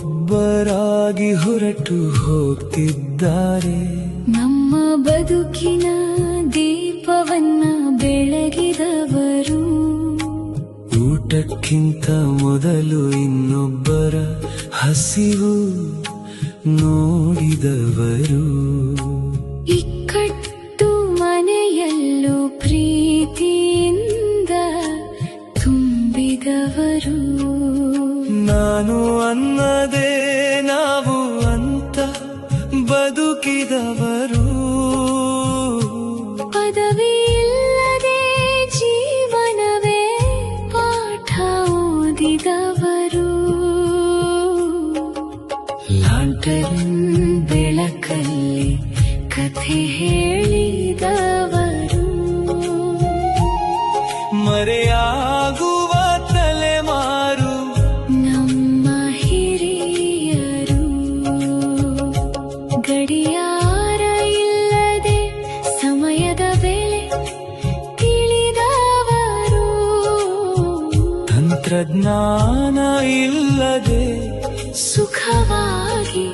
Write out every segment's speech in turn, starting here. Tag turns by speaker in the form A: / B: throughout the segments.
A: ಒಬ್ಬೊಬ್ಬರಾಗಿ ಹೊರಟು ಹೋಗ್ತಿದ್ದಾರೆ,
B: ನಮ್ಮ ಬದುಕಿನ ದೀಪವನ್ನ ಬೆಳಗಿದವರು.
A: ಊಟಕ್ಕಿಂತ ಮೊದಲು ಇನ್ನೊಬ್ಬರ ಹಸಿವು ನೋಡಿದವರು.
B: ಇಕ್ಕಟ್ಟು ಮನೆಯಲ್ಲೂ ಪ್ರೀತಿಯಿಂದ ತುಂಬಿದವರು.
A: ನಾನು ಅನ್ನದೇ ನಾವು ಅಂತ ಬದುಕಿದವರು.
B: ಪದವಿ ಇಲ್ಲದೆ ಜೀವನವೇ ಪಾಠ ಓದಿದವರು. ಲಾಂಟರಿನ್ ಬೆಳಕಲ್ಲಿ ಕಥೆ ಹೇಳಿದವರು.
A: ಮರೆಯಾಗುವ ತಲೆಮಾರು
B: ನಮ್ಮ ಹಿರಿಯರು. ಗಡಿಯಾರ ಇಲ್ಲದೆ ಸಮಯದ ಬೆಲೆ ತಿಳಿದವರು.
A: ತಂತ್ರಜ್ಞಾನ ಇಲ್ಲದೆ
B: ಸುಖವಾಗಿ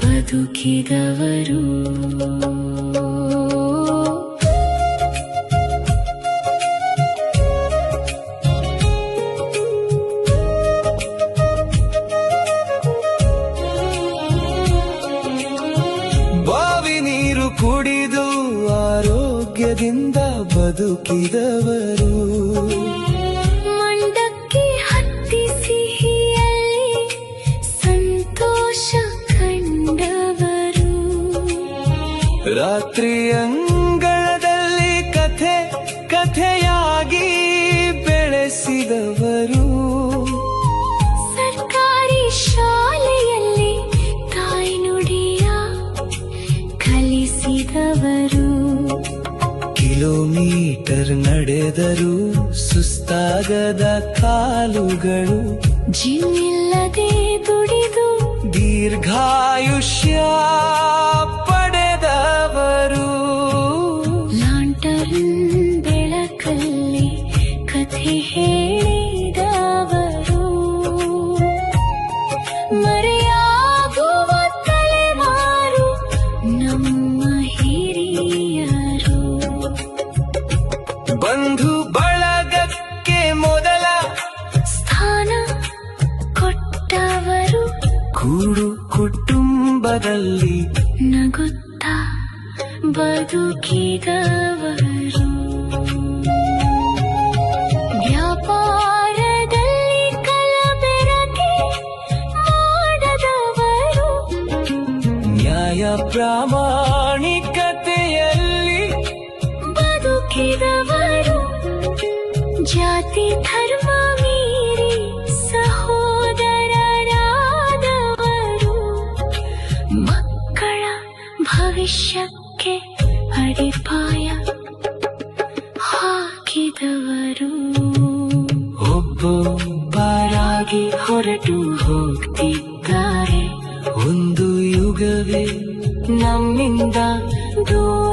B: ಬದುಕಿದವರು.
A: ಬಾವಿ ನೀರು ಕುಡಿದು ಆರೋಗ್ಯದಿಂದ ಬದುಕಿದವರು.
B: ಮಂಡಕ್ಕಿ ಹತ್ತಿ ಸಿಹಿಯಲ್ಲಿ ಸಂತೋಷ ಕಂಡವರು.
A: ರಾತ್ರಿ ಅಂಗಳದಲ್ಲಿ ಕಥೆಯಾಗಿ ಬೆಳೆಸಿದವರು.
B: ಸರ್ಕಾರಿ ಶಾಲೆಯಲ್ಲಿ ತಾಯ್ನುಡಿಯ ಕಲಿಸಿದವರು.
A: ಕಿಲೋಮೀಟರ್ ನಡೆದರು ಸುಸ್ತಾಗದ ಕಾಲುಗಳು.
B: ಜಿಮ್ ಇಲ್ಲದೆ ದುಡಿದು
A: ದೀರ್ಘಾಯುಷ್ಯ ಪಡೆದವರು.
B: ಲಾಂಟರಿನ್ ಬೆಳಕಲ್ಲಿ ಕಥೆ ಹೇಳಿದವರು. ಮರೆಯಾಗುವ ತಲೆಮಾರು ನಮ್ಮ ಹಿರಿಯರು.
A: ಬಂಧು ಬಳಗಕ್ಕೆ ಮೊದಲ
B: ಸ್ಥಾನ ಕೊಟ್ಟವರು.
A: ಕೂಡು ಕುಟುಂಬದಲ್ಲಿ
B: ನಗುತ್ತಾ ಬದುಕಿದವರು. ವ್ಯಾಪಾರದಲ್ಲಿ ಕಲಬೆರಕೆ ಮಾಡದವರು.
A: ನ್ಯಾಯ ಪ್ರಾಮಾಣಿಕತೆಯಲ್ಲಿ
B: ಬದುಕಿದವರು. ಜಾತಿ ಧರ್ಮ ಮೀರಿ ಸಹೋದರರಾದವರು. ಮಕ್ಕಳ ಭವಿಷ್ಯಕ್ಕೆ ಅಡಿಪಾಯ ಹಾಕಿದವರು.
A: ಒಬ್ಬೊಬ್ಬರಾಗಿ ಹೊರಟು ಹೋಗ್ತಿದ್ದಾರೆ, ಒಂದು ಯುಗವೇ
B: ನಮ್ಮಿಂದ ದೂರ